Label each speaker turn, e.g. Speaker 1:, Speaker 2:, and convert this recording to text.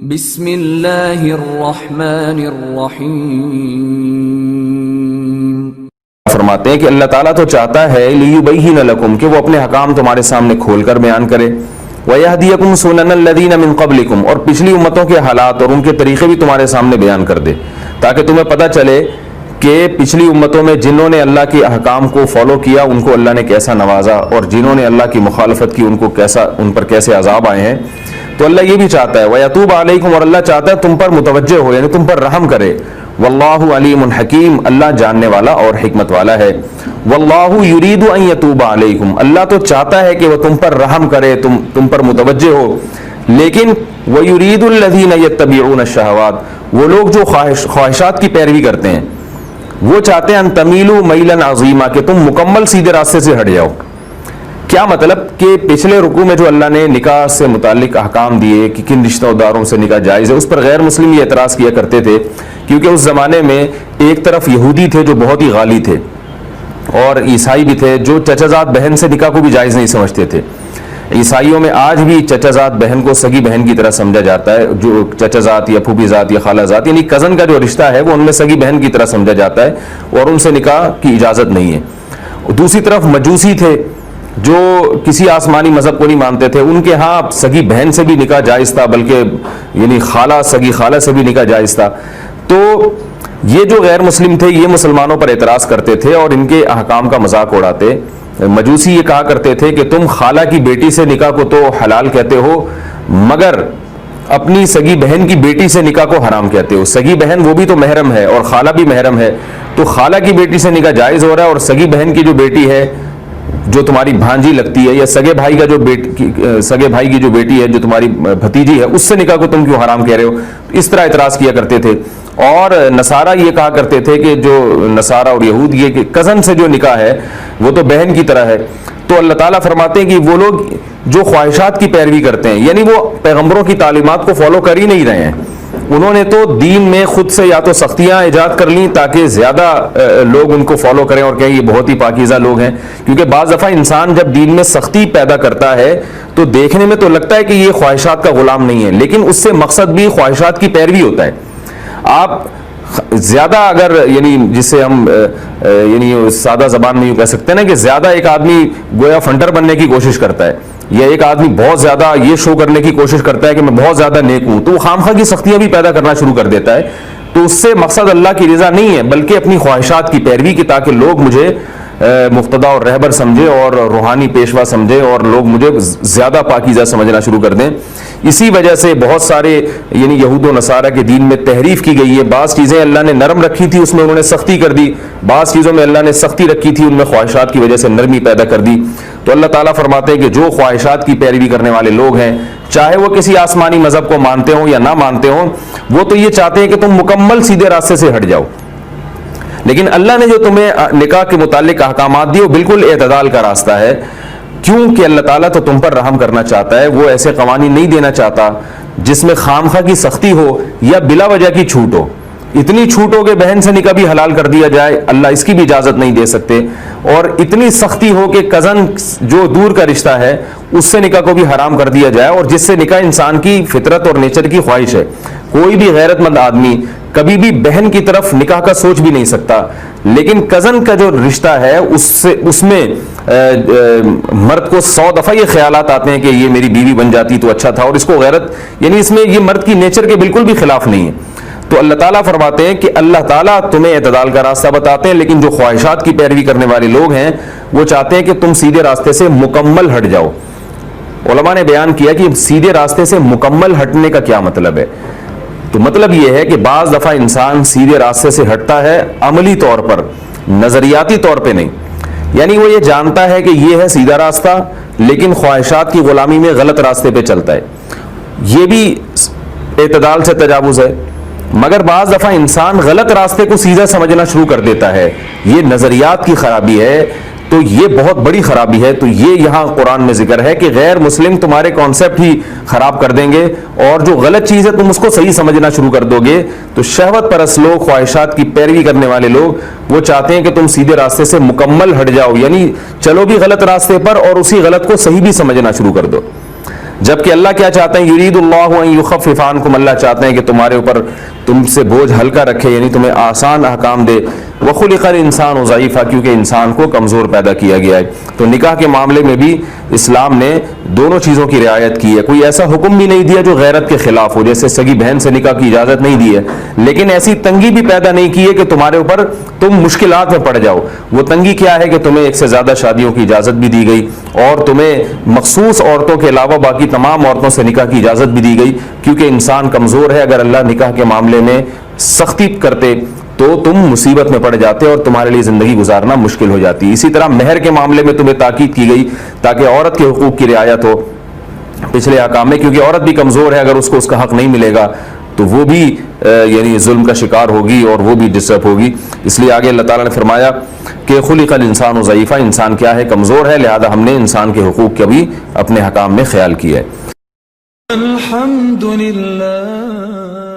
Speaker 1: بسم اللہ الرحمن الرحیم۔
Speaker 2: فرماتے ہیں کہ اللہ تعالیٰ تو چاہتا ہے لیبین لکم کہ وہ اپنے حکام تمہارے سامنے کھول کر بیان کرے، ویہدیکم سنن الذین من قبلکم، اور پچھلی امتوں کے حالات اور ان کے طریقے بھی تمہارے سامنے بیان کر دے، تاکہ تمہیں پتہ چلے کہ پچھلی امتوں میں جنہوں نے اللہ کے احکام کو فالو کیا ان کو اللہ نے کیسا نوازا، اور جنہوں نے اللہ کی مخالفت کی ان پر کیسے عذاب آئے ہیں۔ تو اللہ یہ بھی چاہتا ہے وَيَتُوبَ عَلَيْكُمْ، اور اللہ چاہتا ہے تم پر متوجہ ہو، یعنی تم پر رحم کرے۔ واللہ علیم حکیم، اللہ جاننے والا اور حکمت والا ہے۔ واللہ یرید ان یتوب علیکم، اللہ تو چاہتا ہے کہ وہ تم پر رحم کرے، تم پر متوجہ ہو، لیکن وَيُرِيدُ الَّذِينَ يَتَّبِعُونَ الشَّهَوَاتِ، وہ لوگ جو خواہشات کی پیروی کرتے ہیں وہ چاہتے ہیں ان تمیلوا میلا عظیما، کہ تم مکمل سیدھے راستے سے ہٹ جاؤ۔ کیا مطلب کہ پچھلے رکوع میں جو اللہ نے نکاح سے متعلق احکام دیے کہ کن رشتہ داروں سے نکاح جائز ہے، اس پر غیر مسلم یہ اعتراض کیا کرتے تھے، کیونکہ اس زمانے میں ایک طرف یہودی تھے جو بہت ہی غالی تھے، اور عیسائی بھی تھے جو چچا زاد بہن سے نکاح کو بھی جائز نہیں سمجھتے تھے۔ عیسائیوں میں آج بھی چچا زاد بہن کو سگی بہن کی طرح سمجھا جاتا ہے، جو چچا زاد یا پھوپھی زاد یا خالہ زاد، یعنی کزن کا جو رشتہ ہے وہ ان میں سگی بہن کی طرح سمجھا جاتا ہے، اور ان سے نکاح کی اجازت نہیں ہے۔ دوسری طرف مجوسی تھے جو کسی آسمانی مذہب کو نہیں مانتے تھے، ان کے ہاں سگی بہن سے بھی نکاح جائز تھا، بلکہ یعنی سگی خالہ سے بھی نکاح جائز تھا۔ تو یہ جو غیر مسلم تھے یہ مسلمانوں پر اعتراض کرتے تھے اور ان کے احکام کا مذاق اڑاتے۔ مجوسی یہ کہا کرتے تھے کہ تم خالہ کی بیٹی سے نکاح کو تو حلال کہتے ہو، مگر اپنی سگی بہن کی بیٹی سے نکاح کو حرام کہتے ہو۔ سگی بہن وہ بھی تو محرم ہے اور خالہ بھی محرم ہے، تو خالہ کی بیٹی سے نکاح جائز ہو رہا ہے، اور سگی بہن کی جو بیٹی ہے جو تمہاری بھانجی لگتی ہے، یا سگے بھائی کی جو بیٹی ہے جو تمہاری بھتیجی ہے، اس سے نکاح کو تم کیوں حرام کہہ رہے ہو؟ اس طرح اعتراض کیا کرتے تھے۔ اور نصارہ یہ کہا کرتے تھے کہ جو نصارہ اور یہود یہ کہ کزن سے جو نکاح ہے وہ تو بہن کی طرح ہے۔ تو اللہ تعالیٰ فرماتے ہیں کہ وہ لوگ جو خواہشات کی پیروی کرتے ہیں، یعنی وہ پیغمبروں کی تعلیمات کو فالو کر ہی نہیں رہے ہیں، انہوں نے تو دین میں خود سے یا تو سختیاں ایجاد کر لیں تاکہ زیادہ لوگ ان کو فالو کریں اور کہیں یہ بہت ہی پاکیزہ لوگ ہیں، کیونکہ بعض دفعہ انسان جب دین میں سختی پیدا کرتا ہے تو دیکھنے میں تو لگتا ہے کہ یہ خواہشات کا غلام نہیں ہے، لیکن اس سے مقصد بھی خواہشات کی پیروی ہوتا ہے۔ آپ زیادہ اگر یعنی جسے ہم یعنی سادہ زبان میں یوں کہہ سکتے ہیں نا کہ زیادہ ایک آدمی گویا فنٹر بننے کی کوشش کرتا ہے، یا ایک آدمی بہت زیادہ یہ شو کرنے کی کوشش کرتا ہے کہ میں بہت زیادہ نیک ہوں، تو وہ خامخواہ کی سختیاں بھی پیدا کرنا شروع کر دیتا ہے۔ تو اس سے مقصد اللہ کی رضا نہیں ہے، بلکہ اپنی خواہشات کی پیروی کی، تاکہ لوگ مجھے مقتدا اور رہبر سمجھے اور روحانی پیشوا سمجھے اور لوگ مجھے زیادہ پاکیزہ سمجھنا شروع کر دیں۔ اسی وجہ سے بہت سارے یعنی یہود و نصارہ کے دین میں تحریف کی گئی ہے، بعض چیزیں اللہ نے نرم رکھی تھی اس میں انہوں نے سختی کر دی، بعض چیزوں میں اللہ نے سختی رکھی تھی ان میں خواہشات کی وجہ سے نرمی پیدا کر دی۔ تو اللہ تعالیٰ فرماتے ہیں کہ جو خواہشات کی پیروی کرنے والے لوگ ہیں، چاہے وہ کسی آسمانی مذہب کو مانتے ہوں یا نہ مانتے ہوں، وہ تو یہ چاہتے ہیں کہ تم مکمل سیدھے راستے سے ہٹ جاؤ، لیکن اللہ نے جو تمہیں نکاح کے متعلق احکامات دیے وہ بالکل اعتدال کا راستہ ہے، کیونکہ اللہ تعالیٰ تو تم پر رحم کرنا چاہتا ہے، وہ ایسے قوانین نہیں دینا چاہتا جس میں خامخواہ کی سختی ہو یا بلا وجہ کی چھوٹ ہو۔ اتنی چھوٹ ہو کہ بہن سے نکاح بھی حلال کر دیا جائے، اللہ اس کی بھی اجازت نہیں دے سکتے، اور اتنی سختی ہو کہ کزن جو دور کا رشتہ ہے اس سے نکاح کو بھی حرام کر دیا جائے، اور جس سے نکاح انسان کی فطرت اور نیچر کی خواہش ہے۔ کوئی بھی غیرت مند آدمی کبھی بھی بہن کی طرف نکاح کا سوچ بھی نہیں سکتا، لیکن کزن کا جو رشتہ ہے اس میں مرد کو 100 دفعہ یہ خیالات آتے ہیں کہ یہ میری بیوی بن جاتی تو اچھا تھا، اور اس کو غیرت یعنی اس میں یہ مرد کی نیچر کے بالکل بھی خلاف نہیں ہے۔ تو اللہ تعالیٰ فرماتے ہیں کہ اللہ تعالیٰ تمہیں اعتدال کا راستہ بتاتے ہیں، لیکن جو خواہشات کی پیروی کرنے والے لوگ ہیں وہ چاہتے ہیں کہ تم سیدھے راستے سے مکمل ہٹ جاؤ۔ علماء نے بیان کیا کہ سیدھے راستے سے مکمل ہٹنے کا کیا مطلب ہے۔ تو مطلب یہ ہے کہ بعض دفعہ انسان سیدھے راستے سے ہٹتا ہے عملی طور پر، نظریاتی طور پہ نہیں، یعنی وہ یہ جانتا ہے کہ یہ ہے سیدھا راستہ لیکن خواہشات کی غلامی میں غلط راستے پہ چلتا ہے، یہ بھی اعتدال سے تجاوز ہے۔ مگر بعض دفعہ انسان غلط راستے کو سیدھا سمجھنا شروع کر دیتا ہے، یہ نظریات کی خرابی ہے، تو یہ بہت بڑی خرابی ہے۔ تو یہ یہاں قرآن میں ذکر ہے کہ غیر مسلم تمہارے کانسیپٹ ہی خراب کر دیں گے، اور جو غلط چیز ہے تم اس کو صحیح سمجھنا شروع کر دو گے۔ تو شہوت پرست لوگ، خواہشات کی پیروی کرنے والے لوگ، وہ چاہتے ہیں کہ تم سیدھے راستے سے مکمل ہٹ جاؤ، یعنی چلو بھی غلط راستے پر اور اسی غلط کو صحیح بھی سمجھنا شروع کر دو۔ جبکہ اللہ کیا چاہتے ہیں؟ یرید اللہ ان یخفف عنکم، اللہ چاہتے ہیں کہ تمہارے اوپر تم سے بوجھ ہلکا رکھے، یعنی تمہیں آسان احکام دے. وخلق الانسان ضعیفا، کیونکہ انسان کو کمزور پیدا کیا گیا ہے. تو نکاح کے معاملے میں بھی اسلام نے دونوں چیزوں کی رعایت کی ہے. کوئی ایسا حکم بھی نہیں دیا جو غیرت کے خلاف ہو، جیسے سگی بہن سے نکاح کی اجازت نہیں دی ہے، لیکن ایسی تنگی بھی پیدا نہیں کی ہے کہ تمہارے اوپر تم مشکلات میں پڑ جاؤ. وہ تنگی کیا ہے کہ تمہیں ایک سے زیادہ شادیوں کی اجازت بھی دی گئی، اور تمہیں مخصوص عورتوں کے علاوہ باقی تمام عورتوں سے نکاح کی اجازت بھی دی گئی، کیونکہ انسان کمزور ہے. اگر اللہ نکاح کے معاملے میں سختی کرتے تو تم مصیبت میں پڑ جاتے اور تمہارے لیے زندگی گزارنا مشکل ہو جاتی. اسی طرح مہر کے معاملے میں تمہیں تاکید کی گئی تاکہ عورت کے حقوق کی رعایت ہو پچھلے احکام میں، کیونکہ عورت بھی کمزور ہے، اگر اس کو اس کا حق نہیں ملے گا تو وہ بھی یعنی ظلم کا شکار ہوگی اور وہ بھی ڈسٹرب ہوگی. اس لیے آگے اللہ تعالیٰ نے فرمایا کہ خلق الانسان ضعیفا، انسان کیا ہے؟ کمزور ہے، لہذا ہم نے انسان کے حقوق کا بھی اپنے حکام میں خیال کیا ہے.
Speaker 3: الحمد للہ.